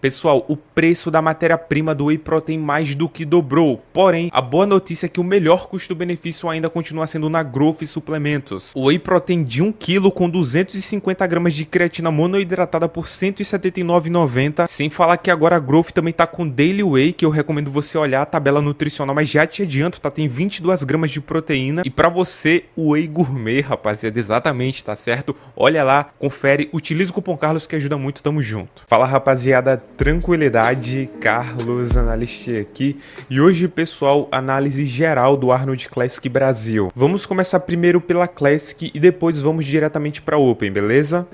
Pessoal, o preço da matéria-prima do Whey Protein mais do que dobrou. Porém, a boa notícia é que o melhor custo-benefício ainda continua sendo na Growth Suplementos. O Whey Protein de 1 kg com 250 gramas de creatina monoidratada por R$ 179,90. Sem falar que agora a Growth também tá com Daily Whey, que eu recomendo você olhar a tabela nutricional, mas já te adianto, tá? Tem 22 gramas de proteína. E pra você, o Whey Gourmet, rapaziada, exatamente, tá certo? Olha lá, confere, utiliza o cupom Carlos que ajuda muito, tamo junto. Fala, rapaziada, tranquilidade, Carlos, analista aqui. E hoje, pessoal, análise geral do Arnold Classic Brasil. Vamos começar primeiro pela Classic e depois vamos diretamente pra Open, beleza?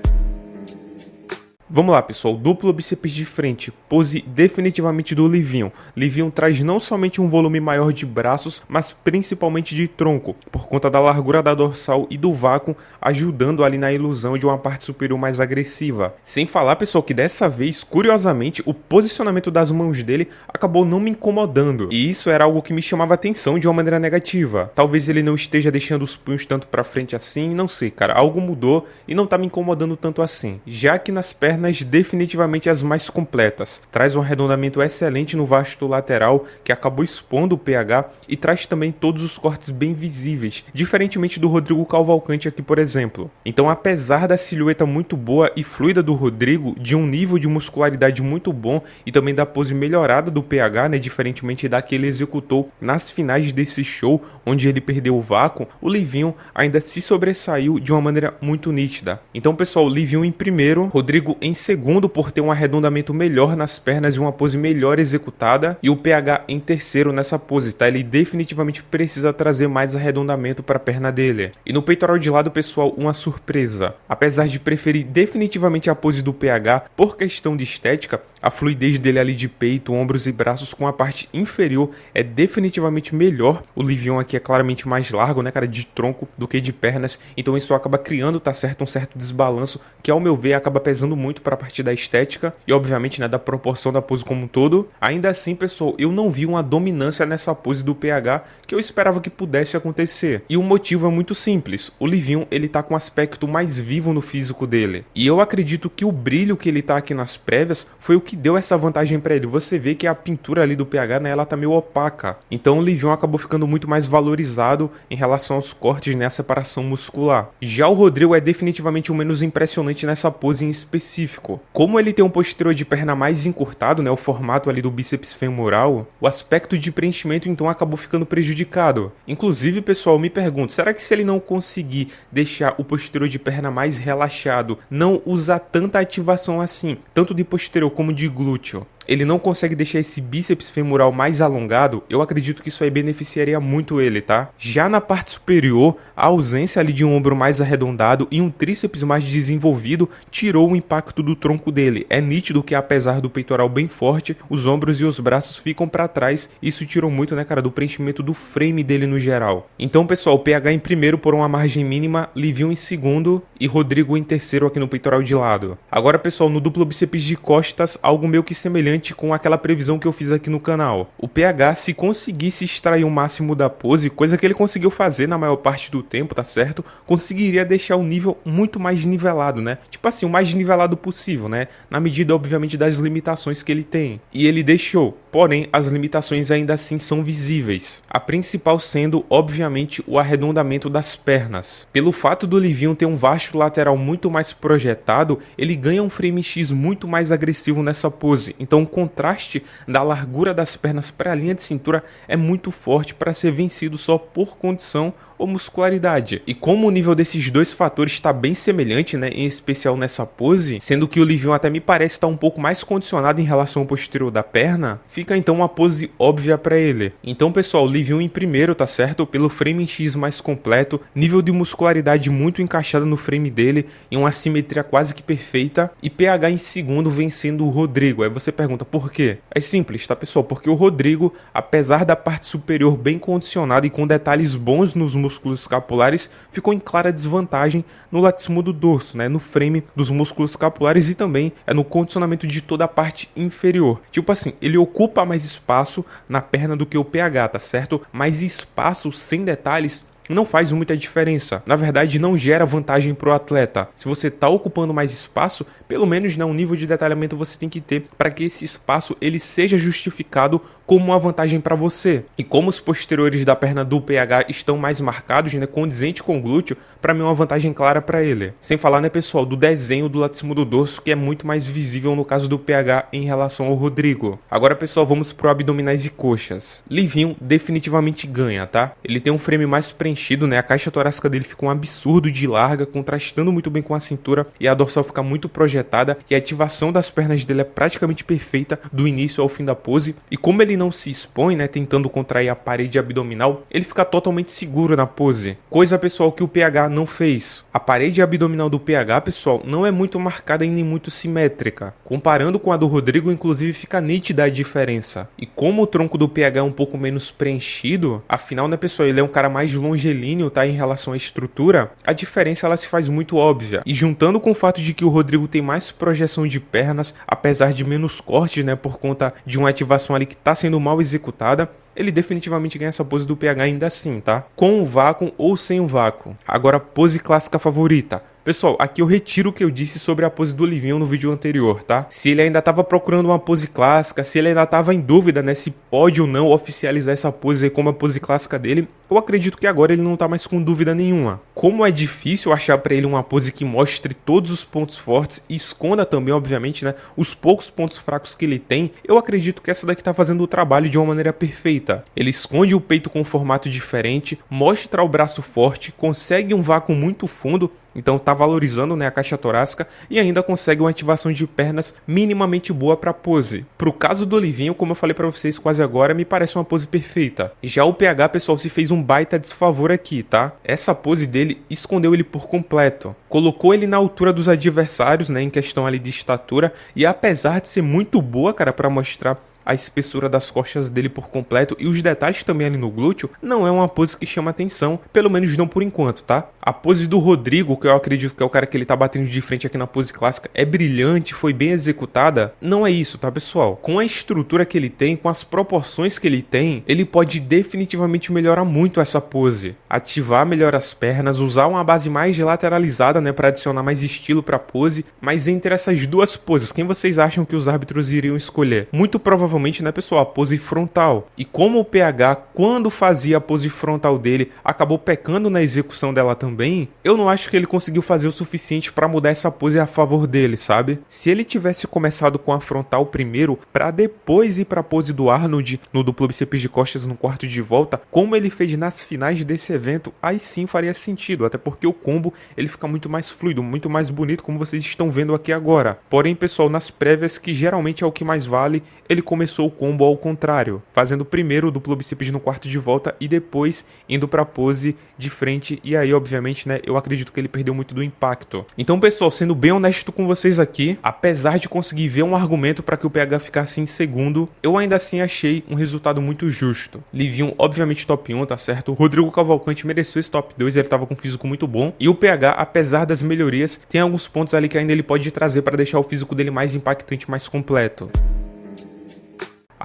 Vamos lá, pessoal, duplo bíceps de frente, pose definitivamente do Livinho. Livinho traz não somente um volume maior de braços, mas principalmente de tronco, por conta da largura da dorsal e do vácuo, ajudando ali na ilusão de uma parte superior mais agressiva. Sem falar, pessoal, que dessa vez, curiosamente, o posicionamento das mãos dele acabou não me incomodando. E isso era algo que me chamava atenção de uma maneira negativa. Talvez ele não esteja deixando os punhos tanto pra frente assim, não sei, cara, algo mudou e não tá me incomodando tanto assim. Já que nas pernas definitivamente as mais completas. Traz um arredondamento excelente no vasto lateral, que acabou expondo o pH, e traz também todos os cortes bem visíveis, diferentemente do Rodrigo Cavalcante aqui, por exemplo. Então, apesar da silhueta muito boa e fluida do Rodrigo, de um nível de muscularidade muito bom e também da pose melhorada do pH, né, diferentemente da que ele executou nas finais desse show, onde ele perdeu o vácuo, o Livinho ainda se sobressaiu de uma maneira muito nítida. Então, pessoal, Livinho em primeiro, Rodrigo em segundo por ter um arredondamento melhor nas pernas e uma pose melhor executada, e o PH em terceiro nessa pose, tá? Ele definitivamente precisa trazer mais arredondamento para a perna dele. E no peitoral de lado, pessoal, uma surpresa. Apesar de preferir definitivamente a pose do PH por questão de estética, a fluidez dele ali de peito, ombros e braços com a parte inferior é definitivamente melhor. O Livinho aqui é claramente mais largo, né, cara, de tronco do que de pernas, então isso acaba criando, tá certo, um certo desbalanço que, ao meu ver, acaba pesando muito para a parte da estética e, obviamente, né, da proporção da pose como um todo. Ainda assim, pessoal, eu não vi uma dominância nessa pose do PH que eu esperava que pudesse acontecer. E o motivo é muito simples. O Livinho, ele tá com um aspecto mais vivo no físico dele. E eu acredito que o brilho que ele tá aqui nas prévias foi o que deu essa vantagem para ele. Você vê que a pintura ali do PH, né, ela tá meio opaca. Então o Livinho acabou ficando muito mais valorizado em relação aos cortes nessa separação muscular. Já o Rodrigo é definitivamente o menos impressionante nessa pose em específico. Como ele tem um posterior de perna mais encurtado, né, o formato ali do bíceps femoral, o aspecto de preenchimento então acabou ficando prejudicado. Inclusive, pessoal, me pergunto, será que se ele não conseguir deixar o posterior de perna mais relaxado, não usar tanta ativação assim, tanto de posterior como de glúteo, ele não consegue deixar esse bíceps femoral mais alongado? Eu acredito que isso aí beneficiaria muito ele, tá? Já na parte superior, a ausência ali de um ombro mais arredondado e um tríceps mais desenvolvido tirou o impacto do tronco dele. É nítido que, apesar do peitoral bem forte, os ombros e os braços ficam para trás. Isso tirou muito, né, cara, do preenchimento do frame dele no geral. Então, pessoal, PH em primeiro por uma margem mínima, Livinho em segundo e Rodrigo em terceiro aqui no peitoral de lado. Agora, pessoal, no duplo bíceps de costas, algo meio que semelhante com aquela previsão que eu fiz aqui no canal. O PH, se conseguisse extrair o máximo da pose, coisa que ele conseguiu fazer na maior parte do tempo, tá certo? Conseguiria deixar o nível muito mais nivelado, né? Tipo assim, o mais nivelado possível, né? Na medida, obviamente, das limitações que ele tem. E ele deixou. Porém, as limitações ainda assim são visíveis. A principal sendo, obviamente, o arredondamento das pernas. Pelo fato do Livinho ter um vasto lateral muito mais projetado, ele ganha um frame X muito mais agressivo nessa pose. Então, o contraste da largura das pernas para a linha de cintura é muito forte para ser vencido só por condição ou muscularidade. E como o nível desses dois fatores está bem semelhante, né, em especial nessa pose, sendo que o Livinho até me parece estar um pouco mais condicionado em relação ao posterior da perna, fica então uma pose óbvia para ele. Então, pessoal, Livinho em primeiro, tá certo? Pelo frame X mais completo, nível de muscularidade muito encaixado no frame dele, em uma simetria quase que perfeita, e PH em segundo vencendo o Rodrigo. Aí você pergunta por quê? É simples, tá, pessoal? Porque o Rodrigo, apesar da parte superior bem condicionada e com detalhes bons nos músculos escapulares, ficou em clara desvantagem no latíssimo do dorso, né, no frame dos músculos escapulares e também no condicionamento de toda a parte inferior. Tipo assim, ele ocupa mais espaço na perna do que o PH, tá certo? Mais espaço sem detalhes não faz muita diferença. Na verdade, não gera vantagem pro atleta. Se você tá ocupando mais espaço, pelo menos um nível de detalhamento você tem que ter para que esse espaço ele seja justificado como uma vantagem para você. E como os posteriores da perna do PH estão mais marcados, né, condizente com o glúteo, para mim é uma vantagem clara para ele. Sem falar, né, pessoal, do desenho do lado de cima do dorso, que é muito mais visível no caso do PH em relação ao Rodrigo. Agora, pessoal, vamos pro abdominais e coxas. Livinho definitivamente ganha, tá? Ele tem um frame mais preenchido, né? A caixa torácica dele fica um absurdo de larga, contrastando muito bem com a cintura, e a dorsal fica muito projetada, e a ativação das pernas dele é praticamente perfeita do início ao fim da pose. E como ele não se expõe, né, tentando contrair a parede abdominal, ele fica totalmente seguro na pose. Coisa, pessoal, que o PH não fez. A parede abdominal do PH, pessoal, não é muito marcada e nem muito simétrica. Comparando com a do Rodrigo, inclusive, fica nítida a diferença. E como o tronco do PH é um pouco menos preenchido, afinal, né, pessoal, ele é um cara mais longilíneo, tá, em relação à estrutura, a diferença ela se faz muito óbvia. E juntando com o fato de que o Rodrigo tem mais projeção de pernas, apesar de menos cortes, né, por conta de uma ativação ali que tá sendo mal executada, ele definitivamente ganha essa pose do PH ainda assim, tá? Com o vácuo ou sem o vácuo. Agora, pose clássica favorita. Pessoal, aqui eu retiro o que eu disse sobre a pose do Livinho no vídeo anterior, tá? Se ele ainda estava procurando uma pose clássica, se ele ainda estava em dúvida, né, se pode ou não oficializar essa pose aí como a pose clássica dele, eu acredito que agora ele não tá mais com dúvida nenhuma. Como é difícil achar para ele uma pose que mostre todos os pontos fortes e esconda também, obviamente, né, os poucos pontos fracos que ele tem, eu acredito que essa daqui tá fazendo o trabalho de uma maneira perfeita. Ele esconde o peito com um formato diferente, mostra o braço forte, consegue um vácuo muito fundo, então tá valorizando, né, a caixa torácica e ainda consegue uma ativação de pernas minimamente boa para pose. Pro caso do Livinho, como eu falei para vocês quase agora, me parece uma pose perfeita. Já o PH, pessoal, se fez um baita desfavor aqui, tá? Essa pose dele escondeu ele por completo. Colocou ele na altura dos adversários, né, em questão ali de estatura, e apesar de ser muito boa, cara, para mostrar a espessura das costas dele por completo e os detalhes também ali no glúteo, não é uma pose que chama atenção, pelo menos não por enquanto, tá? A pose do Rodrigo, que eu acredito que é o cara que ele tá batendo de frente aqui na pose clássica, é brilhante, foi bem executada. Não é isso, tá, pessoal? Com a estrutura que ele tem, com as proporções que ele tem, ele pode definitivamente melhorar muito essa pose. Ativar melhor as pernas, usar uma base mais lateralizada, né, para adicionar mais estilo pra pose, mas entre essas duas poses, quem vocês acham que os árbitros iriam escolher? Muito provavelmente, né, pessoal, a pose frontal. E como o PH, quando fazia a pose frontal dele, acabou pecando na execução dela também, eu não acho que ele conseguiu fazer o suficiente para mudar essa pose a favor dele, sabe? Se ele tivesse começado com a frontal primeiro, para depois ir para a pose do Arnold no duplo bíceps de costas no quarto de volta, como ele fez nas finais desse evento, aí sim faria sentido, até porque o combo ele fica muito mais fluido, muito mais bonito, como vocês estão vendo aqui agora. Porém, pessoal, nas prévias, que geralmente é o que mais vale, ele começou o combo ao contrário, fazendo primeiro o duplo bíceps no quarto de volta e depois indo para a pose de frente, e aí obviamente, né, eu acredito que ele perdeu muito do impacto. Então, pessoal, sendo bem honesto com vocês aqui, apesar de conseguir ver um argumento para que o PH ficasse em segundo, eu ainda assim achei um resultado muito justo. Livinho, obviamente top 1, tá certo? O Rodrigo Cavalcante mereceu esse top 2, ele tava com um físico muito bom, e o PH, apesar das melhorias, tem alguns pontos ali que ainda ele pode trazer para deixar o físico dele mais impactante, mais completo.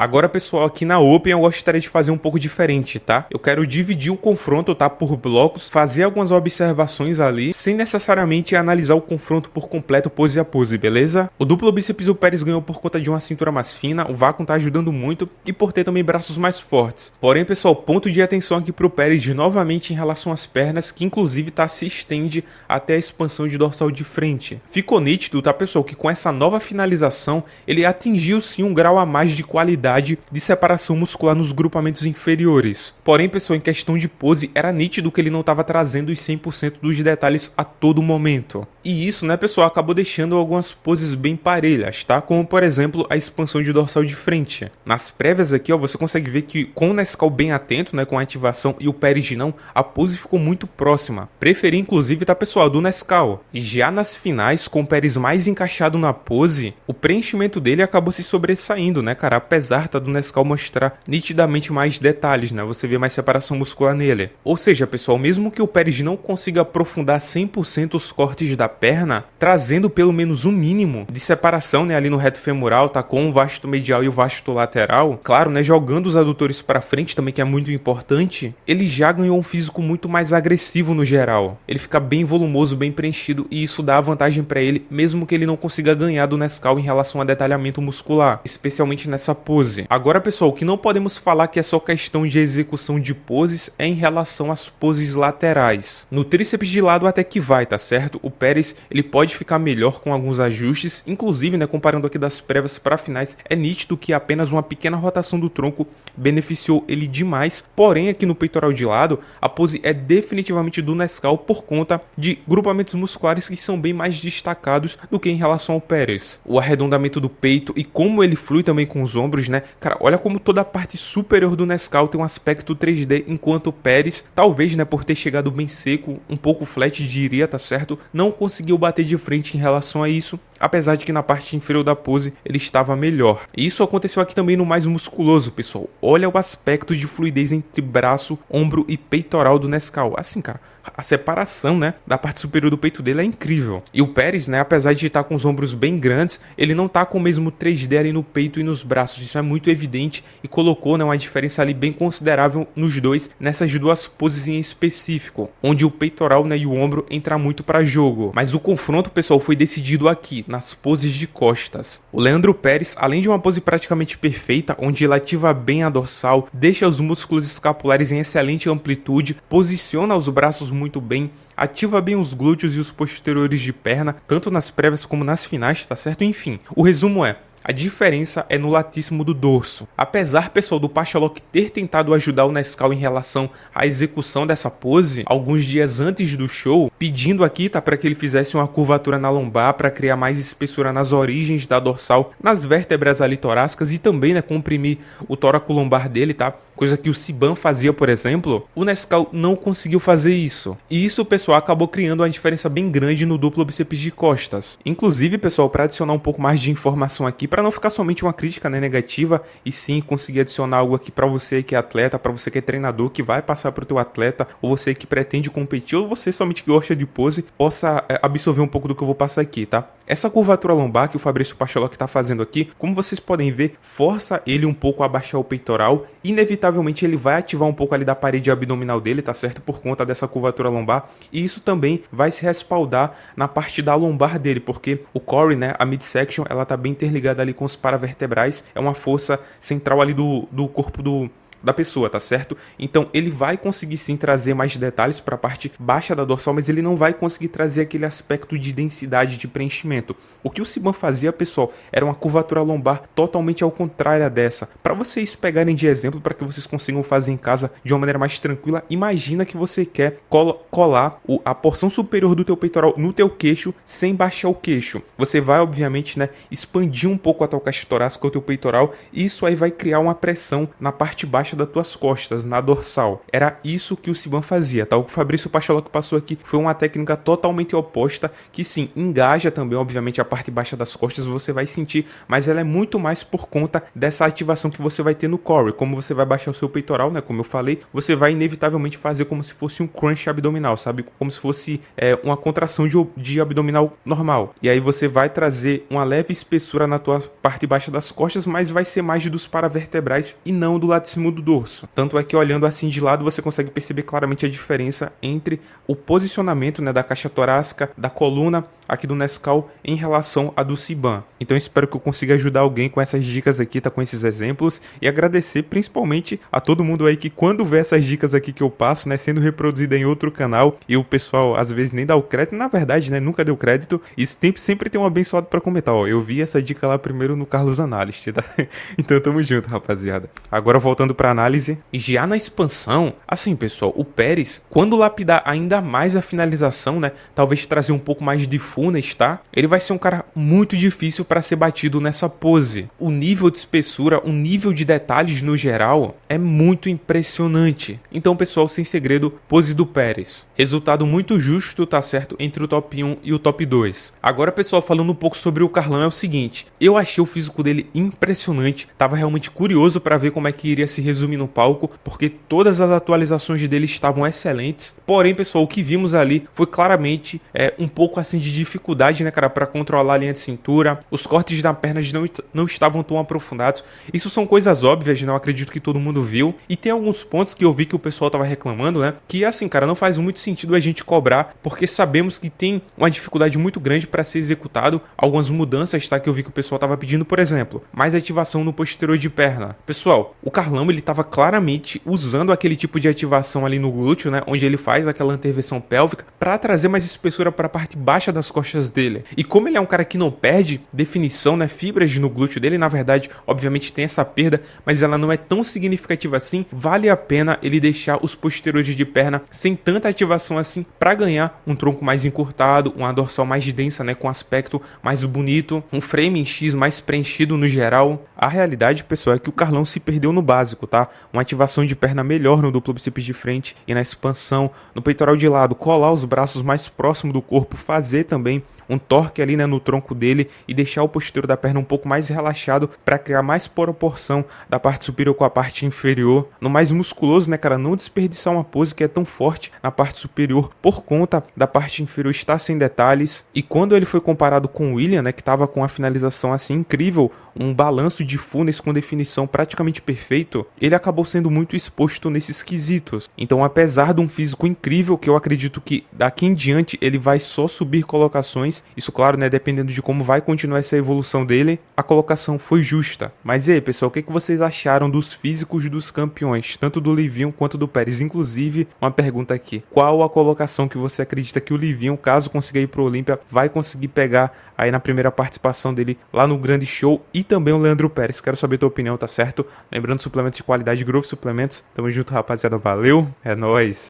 Agora, pessoal, aqui na Open eu gostaria de fazer um pouco diferente, tá? Eu quero dividir o confronto, tá, por blocos, fazer algumas observações ali, sem necessariamente analisar o confronto por completo, pose a pose, beleza? O duplo bíceps o Pérez ganhou por conta de uma cintura mais fina, o vácuo tá ajudando muito e por ter também braços mais fortes. Porém, pessoal, ponto de atenção aqui pro Pérez novamente em relação às pernas, que inclusive tá, se estende até a expansão de dorsal de frente. Ficou nítido, tá, pessoal, que com essa nova finalização, ele atingiu sim um grau a mais de qualidade de separação muscular nos grupamentos inferiores. Porém, pessoal, em questão de pose, era nítido que ele não estava trazendo os 100% dos detalhes a todo momento. E isso, né, pessoal, acabou deixando algumas poses bem parelhas, tá? Como, por exemplo, a expansão de dorsal de frente. Nas prévias aqui, ó, você consegue ver que com o Nescau bem atento, né, com a ativação, e o Pérez não, a pose ficou muito próxima. Preferi, inclusive, tá, pessoal, do Nescau. E já nas finais, com o Pérez mais encaixado na pose, o preenchimento dele acabou se sobressaindo, né, cara? Apesar do Nescau mostrar nitidamente mais detalhes, né? Você vê mais separação muscular nele. Ou seja, pessoal, mesmo que o Pérez não consiga aprofundar 100% os cortes da perna, trazendo pelo menos um mínimo de separação, né, ali no reto femoral, tá, com o vasto medial e o vasto lateral. Claro, né, jogando os adutores para frente também, que é muito importante. Ele já ganhou um físico muito mais agressivo no geral. Ele fica bem volumoso, bem preenchido, e isso dá vantagem para ele, mesmo que ele não consiga ganhar do Nescau em relação a detalhamento muscular, especialmente nessa pose. Agora, pessoal, o que não podemos falar que é só questão de execução de poses é em relação às poses laterais. No tríceps de lado até que vai, tá certo? O Pérez, ele pode ficar melhor com alguns ajustes, inclusive, né, comparando aqui das prévias para finais, é nítido que apenas uma pequena rotação do tronco beneficiou ele demais. Porém, aqui no peitoral de lado, a pose é definitivamente do Nescau por conta de grupamentos musculares que são bem mais destacados do que em relação ao Pérez. O arredondamento do peito e como ele flui também com os ombros, né? Cara, olha como toda a parte superior do Nescau tem um aspecto 3D, enquanto o Pérez, talvez, né, por ter chegado bem seco, um pouco flat, diria, tá certo? Não conseguiu bater de frente em relação a isso, apesar de que na parte inferior da pose ele estava melhor. E isso aconteceu aqui também no mais musculoso, pessoal. Olha o aspecto de fluidez entre braço, ombro e peitoral do Nescau. Assim, cara, a separação, né, da parte superior do peito dele é incrível. E o Pérez, né, apesar de estar com os ombros bem grandes, ele não tá com o mesmo 3D ali no peito e nos braços. Isso é muito evidente e colocou, né, uma diferença ali bem considerável nos dois, nessas duas poses em específico, onde o peitoral, né, e o ombro entram muito para jogo. Mas o confronto, pessoal, foi decidido aqui, nas poses de costas. O Leandro Pérez, além de uma pose praticamente perfeita, onde ele ativa bem a dorsal, deixa os músculos escapulares em excelente amplitude, posiciona os braços muito bem, ativa bem os glúteos e os posteriores de perna, tanto nas prévias como nas finais, tá certo? Enfim, o resumo é: a diferença é no latíssimo do dorso. Apesar, pessoal, do Pachalok ter tentado ajudar o Nescau em relação à execução dessa pose, alguns dias antes do show, pedindo aqui, tá, para que ele fizesse uma curvatura na lombar para criar mais espessura nas origens da dorsal, nas vértebras ali torácicas e também, né, comprimir o tóraco lombar dele, tá? Coisa que o Siban fazia, por exemplo, o Nescau não conseguiu fazer isso. E isso, pessoal, acabou criando uma diferença bem grande no duplo bíceps de costas. Inclusive, pessoal, para adicionar um pouco mais de informação aqui, para não ficar somente uma crítica, né, negativa, e sim conseguir adicionar algo aqui para você que é atleta, para você que é treinador, que vai passar para o teu atleta, ou você que pretende competir, ou você somente que gosta de pose, possa absorver um pouco do que eu vou passar aqui, tá? Essa curvatura lombar que o Fabrício Pachalok está fazendo aqui, como vocês podem ver, força ele um pouco a abaixar o peitoral. Inevitavelmente ele vai ativar um pouco ali da parede abdominal dele, tá certo? Por conta dessa curvatura lombar. E isso também vai se respaldar na parte da lombar dele, porque o core, né, a midsection, ela tá bem interligada ali com os paravertebrais. É uma força central ali do corpo da pessoa, tá certo? Então ele vai conseguir sim trazer mais detalhes para a parte baixa da dorsal, mas ele não vai conseguir trazer aquele aspecto de densidade, de preenchimento. O que o Siban fazia, pessoal, era uma curvatura lombar totalmente ao contrário dessa. Para vocês pegarem de exemplo, para que vocês consigam fazer em casa de uma maneira mais tranquila, imagina que você quer colar a porção superior do teu peitoral no teu queixo sem baixar o queixo. Você vai, obviamente, né, expandir um pouco a tua caixa torácica, o teu peitoral, e isso aí vai criar uma pressão na parte baixa das tuas costas, na dorsal. Era isso que o Siban fazia, tá? O que o Fabrício Pachalok passou aqui foi uma técnica totalmente oposta, que sim, engaja também, obviamente, a parte baixa das costas, você vai sentir, mas ela é muito mais por conta dessa ativação que você vai ter no core. Como você vai baixar o seu peitoral, né? Como eu falei, você vai inevitavelmente fazer como se fosse um crunch abdominal, sabe? Como se fosse uma contração de abdominal normal. E aí você vai trazer uma leve espessura na tua parte baixa das costas, mas vai ser mais dos paravertebrais e não do latíssimo do dorso. Tanto é que olhando assim de lado você consegue perceber claramente a diferença entre o posicionamento, né, da caixa torácica, da coluna aqui do Nescau em relação a do Siban. Então espero que eu consiga ajudar alguém com essas dicas aqui, tá, com esses exemplos, e agradecer principalmente a todo mundo aí que quando vê essas dicas aqui que eu passo, né, sendo reproduzida em outro canal, e o pessoal às vezes nem dá o crédito, na verdade, né, nunca deu crédito, e sempre tem um abençoado pra comentar, ó, eu vi essa dica lá primeiro no Carlos Analyst, tá? Então tamo junto, rapaziada. Agora voltando pra análise, já na expansão, assim, pessoal, o Pérez, quando lapidar ainda mais a finalização, né, talvez trazer um pouco mais de funes, tá? Ele vai ser um cara muito difícil para ser batido nessa pose. O nível de espessura, o nível de detalhes no geral é muito impressionante. Então, pessoal, sem segredo, pose do Pérez. Resultado muito justo, tá certo? Entre o top 1 e o top 2. Agora, pessoal, falando um pouco sobre o Carlão, é o seguinte, eu achei o físico dele impressionante, tava realmente curioso para ver como é que iria se resumir no palco, porque todas as atualizações dele estavam excelentes. Porém, pessoal, o que vimos ali foi claramente um pouco assim de dificuldade, né, cara, para controlar a linha de cintura. Os cortes na perna não estavam tão aprofundados. Isso são coisas óbvias, né? Eu acredito que todo mundo viu. E tem alguns pontos que eu vi que o pessoal tava reclamando, né? Que assim, cara, não faz muito sentido a gente cobrar, porque sabemos que tem uma dificuldade muito grande para ser executado. Algumas mudanças, tá? Que eu vi que o pessoal tava pedindo, por exemplo, mais ativação no posterior de perna. Pessoal, o Carlão, ele tava claramente usando aquele tipo de ativação ali no glúteo, né? Onde ele faz aquela intervenção pélvica para trazer mais espessura para a parte baixa das costas dele. E como ele é um cara que não perde definição, né? Fibras no glúteo dele, na verdade, obviamente tem essa perda, mas ela não é tão significativa assim. Vale a pena ele deixar os posteriores de perna sem tanta ativação assim para ganhar um tronco mais encurtado, uma dorsal mais densa, né? Com aspecto mais bonito, um frame em X mais preenchido no geral. A realidade, pessoal, é que o Carlão se perdeu no básico, tá? Uma ativação de perna melhor no duplo bíceps de frente e na expansão, no peitoral de lado, colar os braços mais próximo do corpo, fazer também um torque ali, né, no tronco dele e deixar o posterior da perna um pouco mais relaxado para criar mais proporção da parte superior com a parte inferior. No mais musculoso, né, cara, não desperdiçar uma pose que é tão forte na parte superior por conta da parte inferior estar sem detalhes. E quando ele foi comparado com o William, né, que tava com a finalização assim incrível, um balanço de funes com definição praticamente perfeito, ele acabou sendo muito exposto nesses quesitos. Então, apesar de um físico incrível, que eu acredito que daqui em diante ele vai só subir colocações, isso claro, né, dependendo de como vai continuar essa evolução dele, a colocação foi justa. Mas e aí, pessoal, o que vocês acharam dos físicos dos campeões, tanto do Livinho quanto do Pérez? Inclusive, uma pergunta aqui: qual a colocação que você acredita que o Livinho, caso consiga ir pro Olímpia, vai conseguir pegar aí na primeira participação dele lá no grande show? E também o Leandro Pérez, quero saber a tua opinião, tá certo? Lembrando, suplementos de qualidade, Growth Suplementos. Tamo junto, rapaziada, valeu, é nóis!